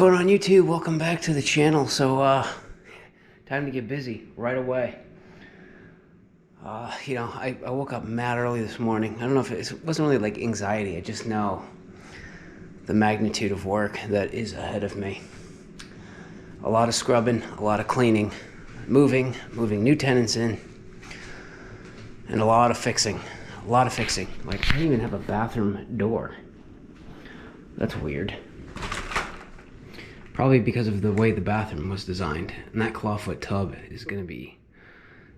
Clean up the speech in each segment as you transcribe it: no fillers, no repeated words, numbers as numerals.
going on YouTube? Welcome back to the channel. So, time to get busy right away. I woke up mad early this morning. I don't know if it wasn't really like anxiety. I just know the magnitude of work that is ahead of me. A lot of scrubbing, a lot of cleaning, moving new tenants in, and a lot of fixing. Like, I don't even have a bathroom door. That's weird. Probably because of the way the bathroom was designed. And that clawfoot tub is gonna be...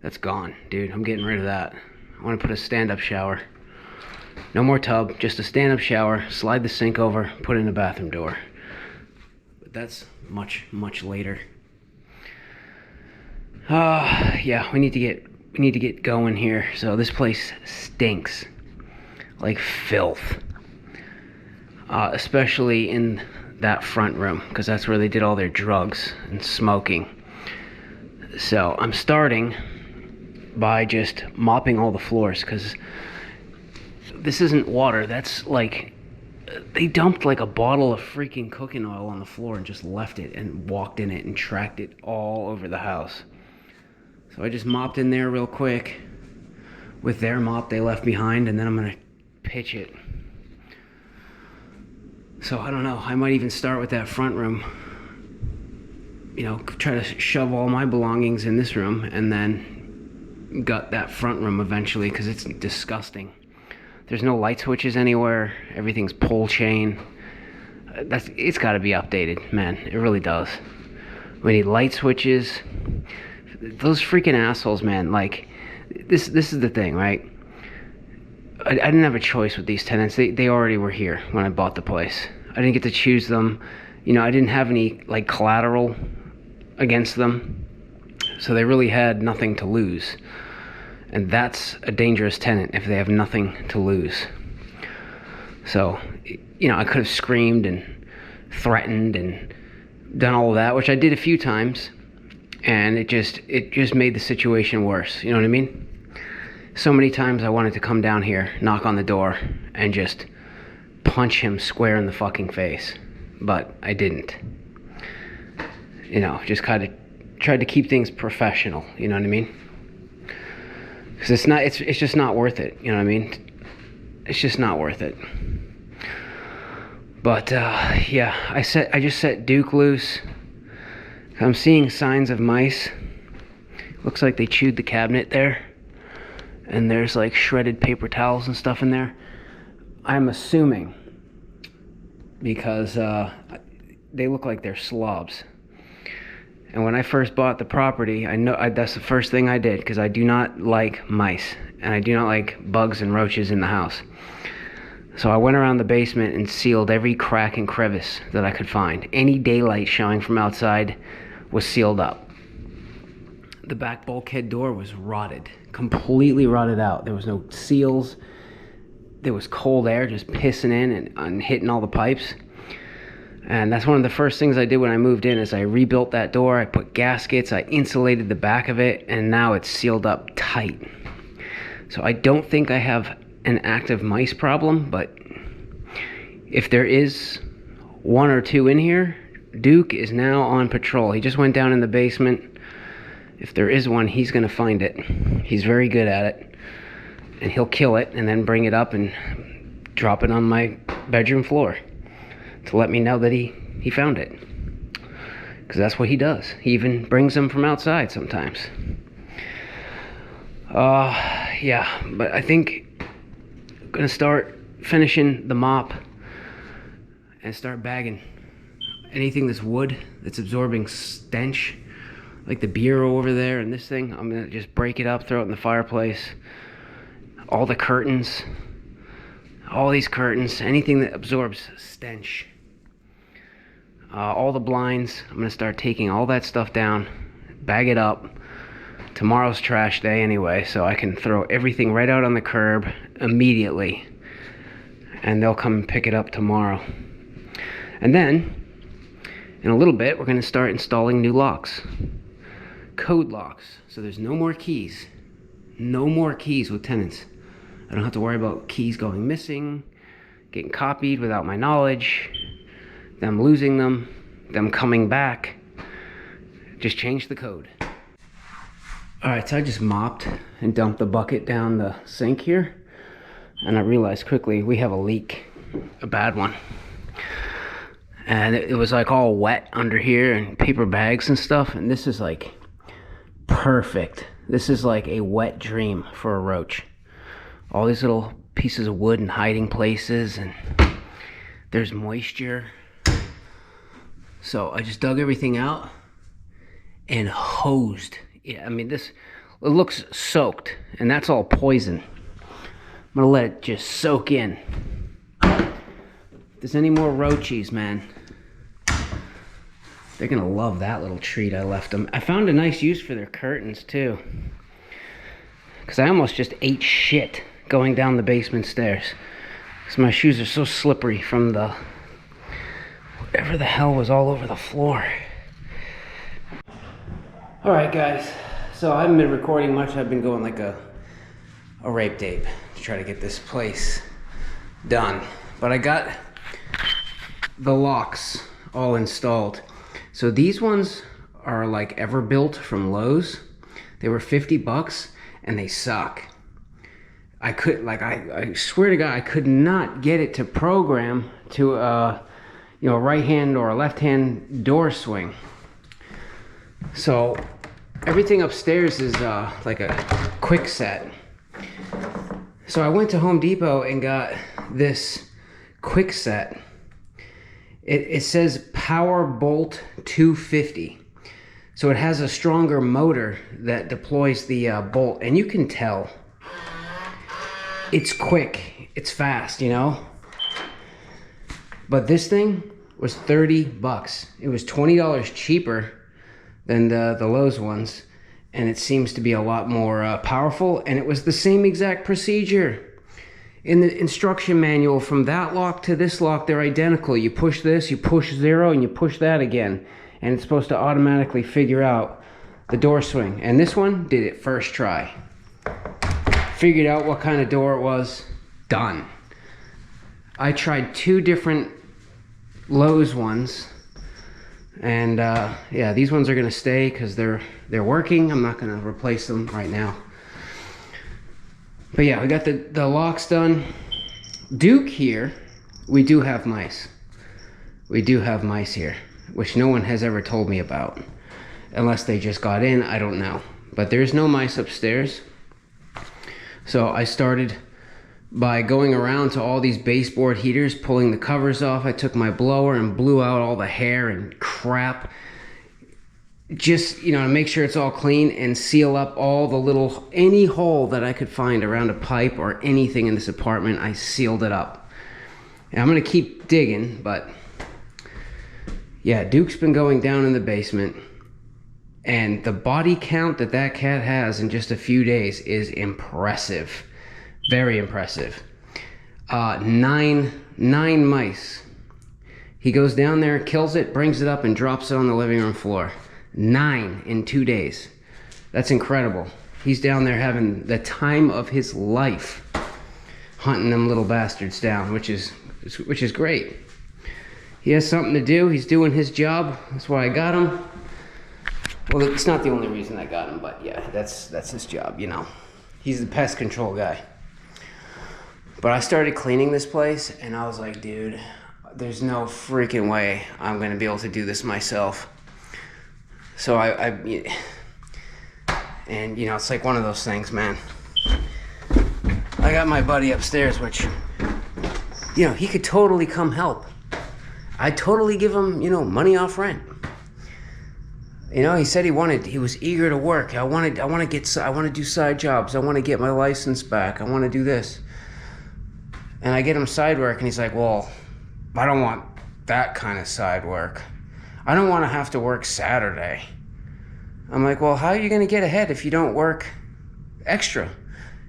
That's gone, dude. I'm getting rid of that. I want to put a stand-up shower. No more tub, just a stand-up shower. Slide the sink over, put in a bathroom door. But that's much later. Yeah, we need to get going here. So this place stinks like filth. Especially in that front room, because that's where they did all their drugs and smoking. So I'm starting by just mopping all the floors, because this isn't water. That's like, they dumped like a bottle of freaking cooking oil on the floor and just left it and walked in it and tracked it all over the house. So I just mopped in there real quick with their mop they left behind, and then I'm gonna pitch it. So I don't know, I might even start with that front room. You know, try to shove all my belongings in this room and then gut that front room eventually, because it's disgusting. There's no light switches anywhere. Everything's pull chain. It's got to be updated, man. It really does. We need light switches. Those freaking assholes, man. Like, this is the thing, right? I didn't have a choice with these tenants. They already were here when I bought the place. I didn't get to choose them. You know, I didn't have any like collateral against them, so they really had nothing to lose. And that's a dangerous tenant if they have nothing to lose. So, you know, I could have screamed and threatened and done all of that, which I did a few times, and it just made the situation worse. You know what I mean? So many times I wanted to come down here, knock on the door, and just punch him square in the fucking face. But I didn't. You know, just kind of tried to keep things professional, you know what I mean? Because it's just not worth it, you know what I mean? It's just not worth it. But, yeah, I just set Duke loose. I'm seeing signs of mice. Looks like they chewed the cabinet there. And there's like shredded paper towels and stuff in there. I'm assuming, because they look like they're slobs. And when I first bought the property, that's the first thing I did, because I do not like mice, and I do not like bugs and roaches in the house. So I went around the basement and sealed every crack and crevice that I could find. Any daylight showing from outside was sealed up. The back bulkhead door was rotted, completely rotted out. There was no seals. There was cold air just pissing in and hitting all the pipes. And that's one of the first things I did when I moved in, is I rebuilt that door. I put gaskets, I insulated the back of it, and now it's sealed up tight. So I don't think I have an active mice problem, but if there is one or two in here, Duke is now on patrol. He just went down in the basement. If there is one, he's going to find it. He's very good at it. And he'll kill it and then bring it up and drop it on my bedroom floor to let me know that he found it. Because that's what he does. He even brings them from outside sometimes. Yeah, but I think I'm going to start finishing the mop and start bagging anything that's wood, that's absorbing stench. Like the bureau over there and this thing, I'm going to just break it up, throw it in the fireplace. All the curtains, all these curtains, anything that absorbs stench. All the blinds, I'm going to start taking all that stuff down, bag it up. Tomorrow's trash day anyway, so I can throw everything right out on the curb immediately. And they'll come and pick it up tomorrow. And then, in a little bit, we're going to start installing new locks. Code locks, so there's no more keys. No more keys with tenants. I don't have to worry about keys going missing, getting copied without my knowledge, them losing them, them coming back. Just change the code. All right, so I just mopped and dumped the bucket down the sink here. And I realized quickly we have a leak, a bad one. And it was like all wet under here and paper bags and stuff. And this is like perfect. This is like a wet dream for a roach. All these little pieces of wood and hiding places, and there's moisture. So I just dug everything out and hosed. Yeah, I mean, it looks soaked, and that's all poison. I'm gonna let it just soak in. If there's any more roachies, man, they're gonna love that little treat I left them. I found a nice use for their curtains too, because I almost just ate shit going down the basement stairs, because my shoes are so slippery from the whatever the hell was all over the floor. All right, guys, so I haven't been recording much. I've been going like a rape tape to try to get this place done. But I got the locks all installed. So these ones are like Everbuilt from Lowe's. They were 50 bucks and they suck. I swear to God, I could not get it to program to a right hand or a left hand door swing. So everything upstairs is like a quick set. So I went to Home Depot and got this quick set. It says Power Bolt 250. So it has a stronger motor that deploys the bolt, and you can tell it's quick, it's fast, you know? But this thing was 30 bucks. It was $20 cheaper than the Lowe's ones, and it seems to be a lot more powerful, and it was the same exact procedure. In the instruction manual, from that lock to this lock, they're identical. You push this, you push 0, and you push that again, and it's supposed to automatically figure out the door swing. And this one did it first try. Figured out what kind of door it was, done. I tried 2 different Lowe's ones, and yeah, these ones are gonna stay because they're working. I'm not gonna replace them right now. But yeah, we got the locks done. Duke here, we do have mice. We do have mice here, which no one has ever told me about. Unless they just got in, I don't know. But there's no mice upstairs. So I started by going around to all these baseboard heaters, pulling the covers off. I took my blower and blew out all the hair and crap. Just, to make sure it's all clean and seal up all the any hole that I could find around a pipe or anything in this apartment. I sealed it up. And I'm gonna keep digging, but yeah, Duke's been going down in the basement, and the body count that cat has in just a few days is impressive. Very impressive. 9 mice. He goes down there, kills it, brings it up, and drops it on the living room floor. 9 in 2 days. That's incredible. He's down there having the time of his life, hunting them little bastards down, which is great. He has something to do. He's doing his job. That's why I got him. Well, it's not the only reason I got him, but yeah, that's his job, He's the pest control guy. But I started cleaning this place, and I was like, dude, there's no freaking way I'm gonna be able to do this myself. So and it's like one of those things, man. I got my buddy upstairs, which, he could totally come help. I'd totally give him, money off rent. He said he was eager to work. I want to do side jobs. I want to get my license back. I want to do this. And I get him side work, and he's like, well, I don't want that kind of side work. I don't want to have to work Saturday. I'm like, well, how are you going to get ahead if you don't work extra?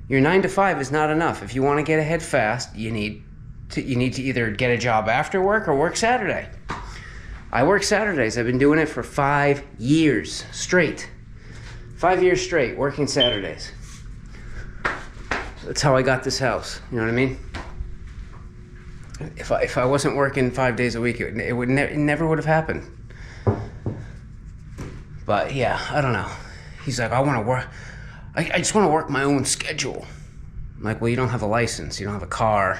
Your 9 to 5 is not enough. If you want to get ahead fast, you need to either get a job after work or work Saturday. I work Saturdays. I've been doing it for 5 years straight. 5 years straight, working Saturdays. That's how I got this house. You know what I mean? If I wasn't working 5 days a week, it never would have happened. But yeah, I don't know. He's like, I want to work. I just want to work my own schedule. I'm like, well, you don't have a license. You don't have a car.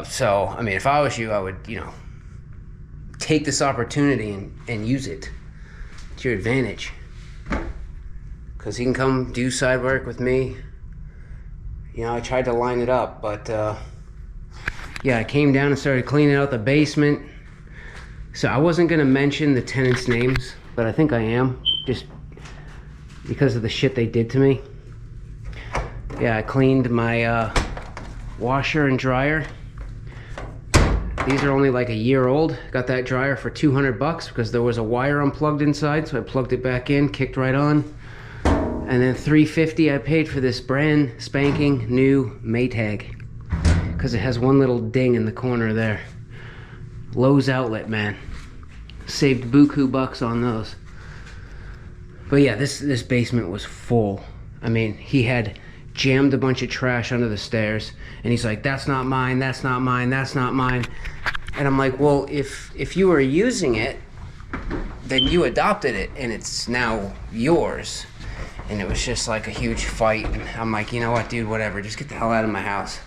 So, I mean, if I was you, I would, take this opportunity and use it to your advantage. Because he can come do side work with me. I tried to line it up, but yeah, I came down and started cleaning out the basement. So I wasn't going to mention the tenants' names, but I think I am, just because of the shit they did to me. Yeah, I cleaned my washer and dryer. These are only like a year old. Got that dryer for $200 because there was a wire unplugged inside, so I plugged it back in, kicked right on. And then $350 I paid for this brand spanking new Maytag because it has one little ding in the corner there. Lowe's outlet, man. Saved buku bucks on those. But yeah, this basement was full. I mean, he had jammed a bunch of trash under the stairs, and he's like, that's not mine, that's not mine, that's not mine. And I'm like, well, if you were using it, then you adopted it, and it's now yours. And it was just like a huge fight, and I'm like, you know what, dude, whatever, just get the hell out of my house.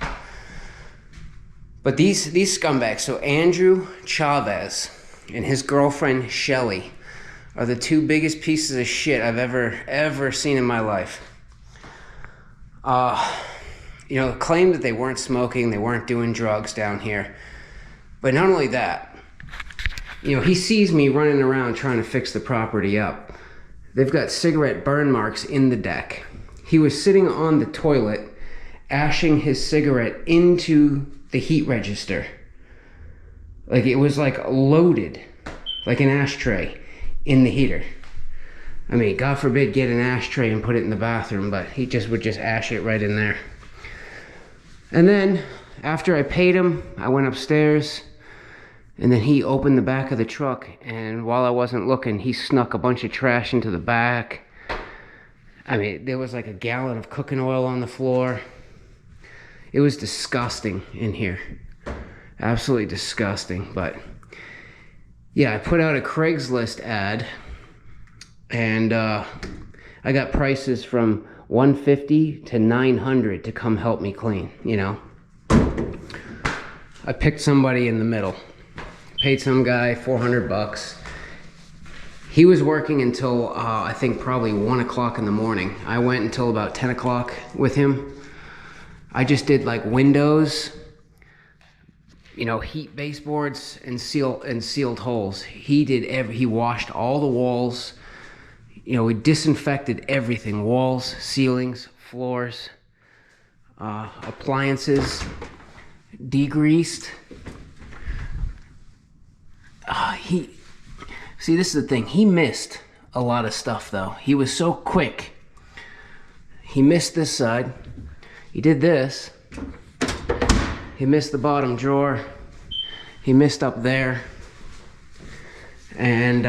But these scumbags, so Andrew Chavez and his girlfriend Shelly are the two biggest pieces of shit I've ever seen in my life. Claimed that they weren't smoking, they weren't doing drugs down here. But not only that, he sees me running around trying to fix the property up. They've got cigarette burn marks in the deck. He was sitting on the toilet, ashing his cigarette into the heat register. Like it was like loaded, like an ashtray in the heater. I mean, God forbid get an ashtray and put it in the bathroom, but he would just ash it right in there. And then after I paid him, I went upstairs, and then he opened the back of the truck, and while I wasn't looking, he snuck a bunch of trash into the back. I mean, there was like a gallon of cooking oil on the floor. It was disgusting in here. Absolutely disgusting. But yeah, I put out a Craigslist ad, and I got prices from $150 to $900 to come help me clean, I picked somebody in the middle. Paid some guy $400. He was working until I think probably 1 o'clock in the morning. I went until about 10 o'clock with him. I just did like windows, heat baseboards and sealed holes. He washed all the walls. We disinfected everything: walls, ceilings, floors, appliances, degreased. See, this is the thing. He missed a lot of stuff, though. He was so quick. He missed this side. He did this. He missed the bottom drawer. He missed up there. And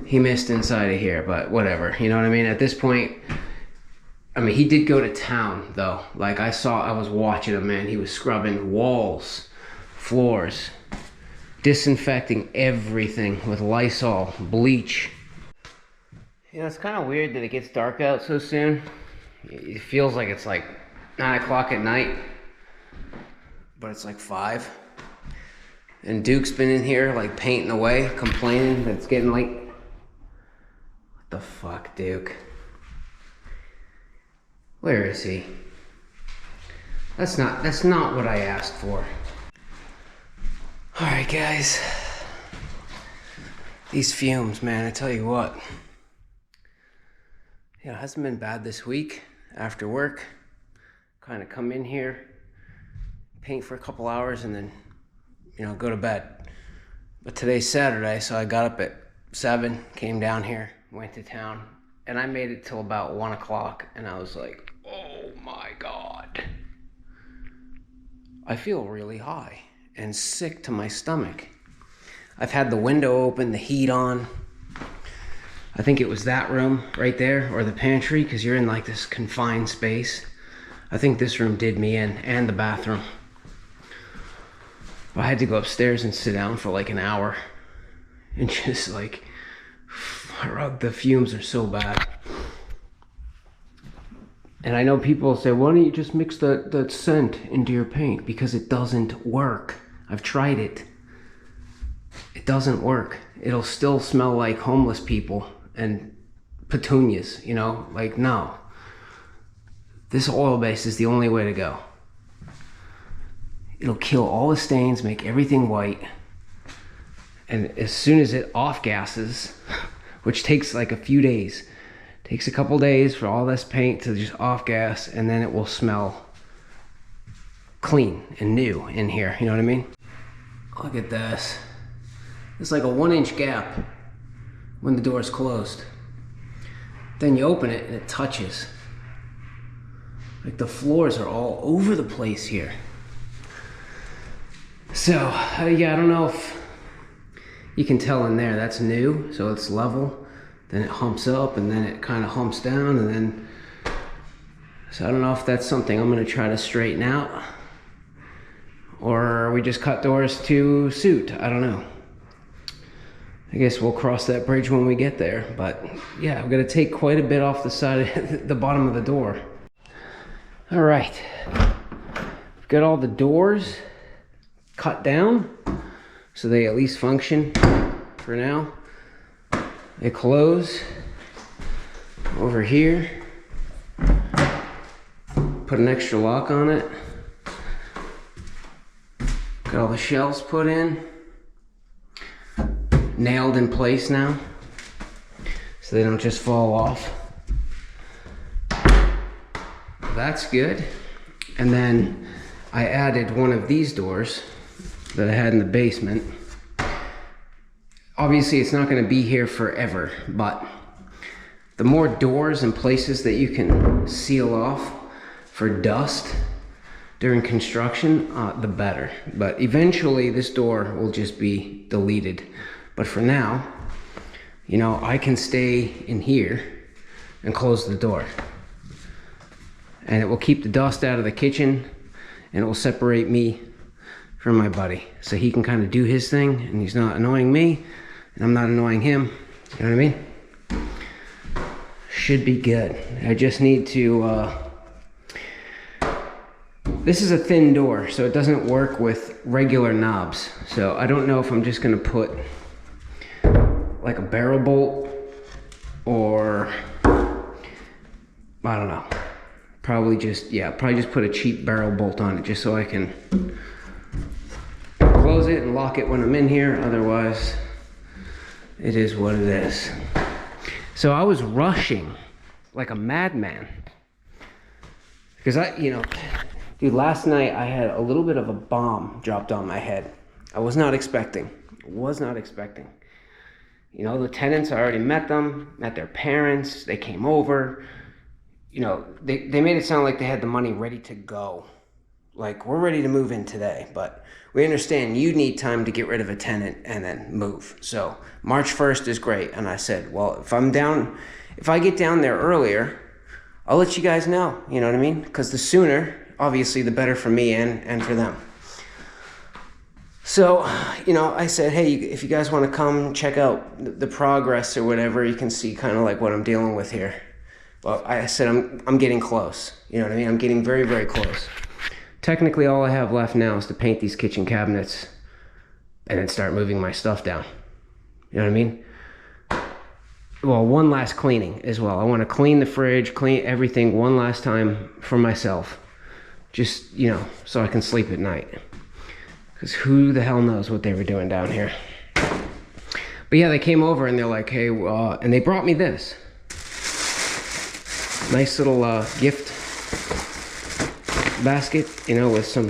he missed inside of here, but whatever. You know what I mean? At this point, he did go to town, though. Like, I was watching him, man. He was scrubbing walls, floors, disinfecting everything with Lysol, bleach. It's kind of weird that it gets dark out so soon. It feels like it's like 9 o'clock at night, but it's like 5. And Duke's been in here like painting away, complaining that it's getting late. What the fuck, Duke? Where is he? That's not what I asked for. Alright guys, these fumes, man, I tell you what. It hasn't been bad this week. After work, kind of come in here, paint for a couple hours, and then, go to bed. But today's Saturday, so I got up at 7, came down here, went to town, and I made it till about 1 o'clock, and I was like, oh my God. I feel really high and sick to my stomach. I've had the window open, the heat on. I think it was that room right there, or the pantry, because you're in like this confined space. I think this room did me in, and the bathroom. I had to go upstairs and sit down for like an hour. and just like, the fumes are so bad. And I know people say, why don't you just mix that scent into your paint? Because it doesn't work. I've tried it. It doesn't work. It'll still smell like homeless people and petunias, you know? Like, no. This oil base is the only way to go. It'll kill all the stains, make everything white. And as soon as it off-gasses, which takes like a few days, takes a couple days for all this paint to just off-gas, and then it will smell clean and new in here, you know what I mean? Look at this. It's like a 1-inch gap when the door is closed. Then you open it and it touches. Like the floors are all over the place here. So, yeah, I don't know if you can tell in there, that's new, so it's level. Then it humps up, and then it kind of humps down, and then... So I don't know if that's something I'm gonna try to straighten out. Or we just cut doors to suit, I don't know. I guess we'll cross that bridge when we get there. But yeah, I'm gonna take quite a bit off the side of the bottom of the door. All right, I've got all the doors cut down so they at least function for now. They close over here. Put an extra lock on it. Got all the shelves put in. Nailed in place now so they don't just fall off. That's good. And then I added one of these doors that I had in the basement. Obviously it's not going to be here forever, but the more doors and places that you can seal off for dust during construction, the better. But eventually this door will just be deleted. But for now, you know, I can stay in here and close the door. And it will keep the dust out of the kitchen, and it will separate me from my buddy. So he can kind of do his thing, and he's not annoying me, and I'm not annoying him. You know what I mean? Should be good. I just need to, this is a thin door, so it doesn't work with regular knobs. So I don't know if I'm just gonna put like a barrel bolt, or I don't know. Probably just put a cheap barrel bolt on it just so I can close it and lock it when I'm in here. Otherwise, it is what it is. So I was rushing like a madman because dude, last night I had a little bit of a bomb dropped on my head. I was not expecting. You know, the tenants, I already met them, met their parents, they came over. You know, they made it sound like they had the money ready to go. Like, we're ready to move in today, but we understand you need time to get rid of a tenant and then move. So March 1st is great. And I said, well, if I get down there earlier, I'll let you guys know, you know what I mean? Because the sooner, obviously, the better for me and for them. So, you know, I said, hey, if you guys want to come check out the progress or whatever, you can see kind of like what I'm dealing with here. Well, I said, I'm getting close. You know what I mean? I'm getting very, very close. Technically, all I have left now is to paint these kitchen cabinets and then start moving my stuff down. You know what I mean? Well, one last cleaning as well. I want to clean the fridge, clean everything one last time for myself. Just, you know, so I can sleep at night. Because who the hell knows what they were doing down here. But yeah, they came over and they're like, hey, and they brought me this. Nice little gift basket, you know, with some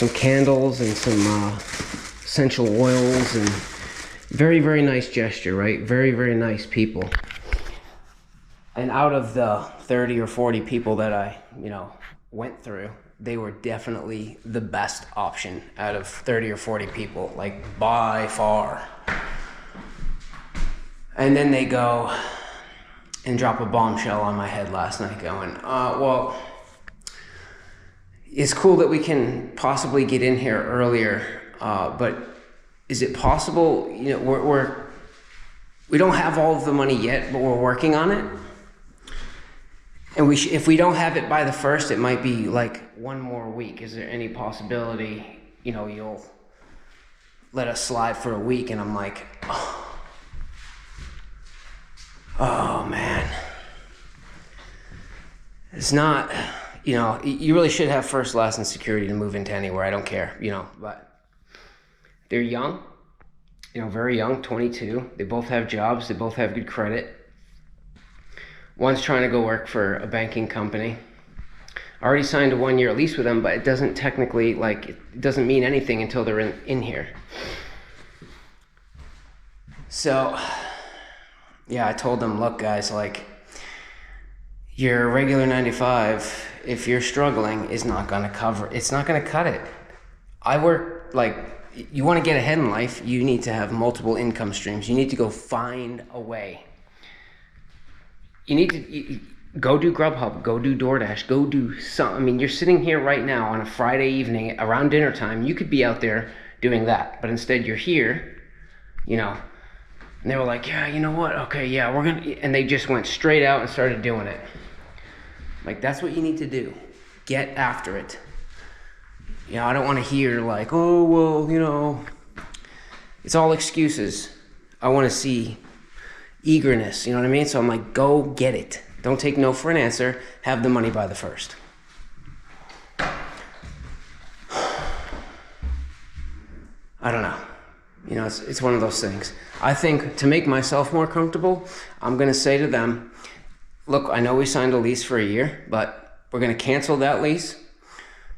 candles and some essential oils, and very, very nice gesture, right? Very, very nice people. And out of the 30 or 40 people that I, you know, went through, they were definitely the best option out of 30 or 40 people, like by far. And then they go and drop a bombshell on my head last night going, well, it's cool that we can possibly get in here earlier, but is it possible, we don't have all of the money yet, but we're working on it. And if we don't have it by the 1st, it might be like one more week. Is there any possibility, you'll let us slide for a week? And I'm like, oh man. It's not, you really should have first, last, and security to move into anywhere. I don't care, but they're young, very young, 22. They both have jobs. They both have good credit. One's trying to go work for a banking company. I already signed a 1-year lease with them, but it doesn't technically, it doesn't mean anything until they're in here. So, yeah, I told them, look, guys, your regular 95, if you're struggling, is not going to cover. It's not going to cut it. I work, you want to get ahead in life, you need to have multiple income streams. You need to go find a way. You need to go do Grubhub, go do DoorDash, go do something. You're sitting here right now on a Friday evening around dinner time. You could be out there doing that, but instead you're here, and they were like, yeah, you know what? Okay, yeah, we're going to, and they just went straight out and started doing it. That's what you need to do. Get after it. I don't want to hear oh, well, it's all excuses. I want to see eagerness, you know what I mean? So I'm like, go get it. Don't take no for an answer. Have the money by the 1st. I don't know. It's one of those things. I think to make myself more comfortable, I'm going to say to them, look, I know we signed a lease for a year, but we're going to cancel that lease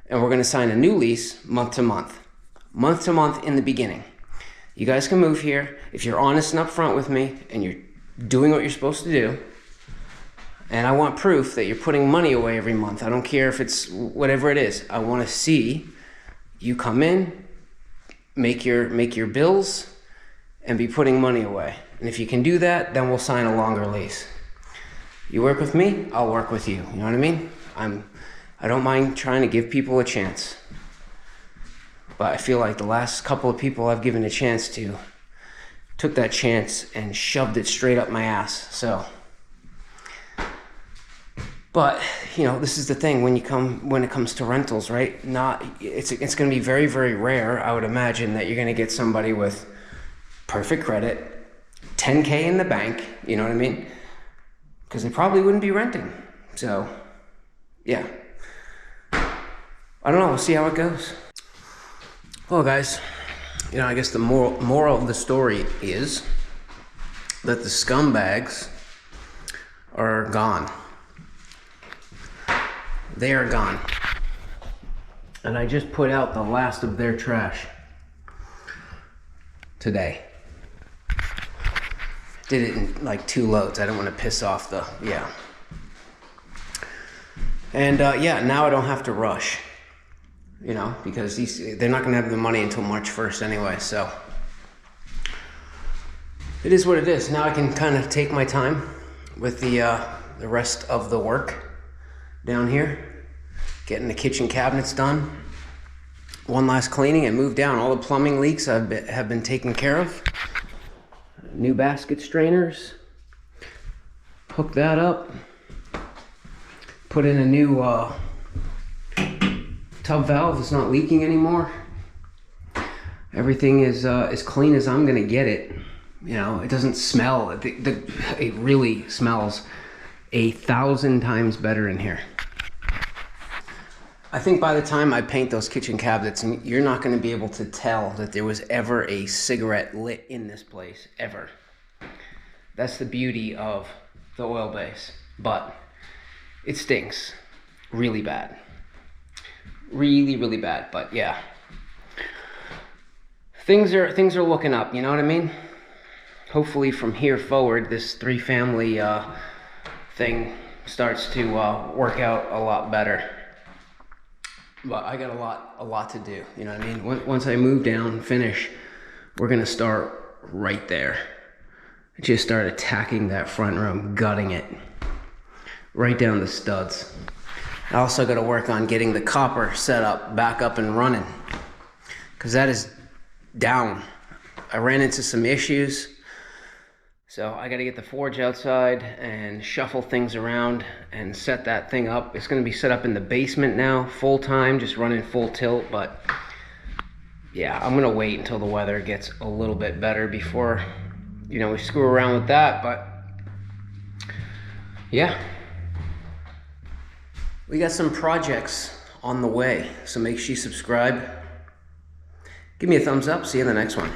and we're going to sign a new lease month to month in the beginning. You guys can move here if you're honest and upfront with me and you're doing what you're supposed to do. And I want proof that you're putting money away every month. I don't care if it's whatever it is. I want to see you come in, make your bills, and be putting money away. And if you can do that, then we'll sign a longer lease. You work with me, I'll work with you. You know what I mean? I don't mind trying to give people a chance. But I feel like the last couple of people I've given a chance to took that chance and shoved it straight up my ass. So, but this is the thing when it comes to rentals, right? It's going to be very, very rare, I would imagine, that you're going to get somebody with perfect credit, 10K in the bank, you know what I mean? Because they probably wouldn't be renting. So, yeah. I don't know, we'll see how it goes. Well, guys, I guess the moral of the story is that the scumbags are gone. They are gone. And I just put out the last of their trash today. Did it in 2 loads. I don't want to piss off yeah. And now I don't have to rush. Because they're not going to have the money until March 1st anyway, so it is what it is. Now I can kind of take my time with the rest of the work down here, getting the kitchen cabinets done, one last cleaning, and move down. All the plumbing leaks have been taken care of. New basket strainers, hook that up, put in a new tub valve. It's not leaking anymore. Everything is as clean as I'm gonna get it. It doesn't smell. It really smells 1,000 times better in here. I think by the time I paint those kitchen cabinets, you're not going to be able to tell that there was ever a cigarette lit in this place, ever. That's the beauty of the oil base. But it stinks really bad. Really, really bad. But yeah, things are looking up, you know what I mean? Hopefully from here forward, this 3-family thing starts to work out a lot better. But I got a lot to do, you know what I mean? Once I move down, finish, we're gonna start right there. Just start attacking that front room, gutting it, right down the studs. I also got to work on getting the copper set up, back up and running, because that is down. I ran into some issues. So I got to get the forge outside and shuffle things around and set that thing up. It's going to be set up in the basement now, full time, just running full tilt. But yeah, I'm going to wait until the weather gets a little bit better before, you know, we screw around with that. But yeah, we got some projects on the way. So make sure you subscribe. Give me a thumbs up. See you in the next one.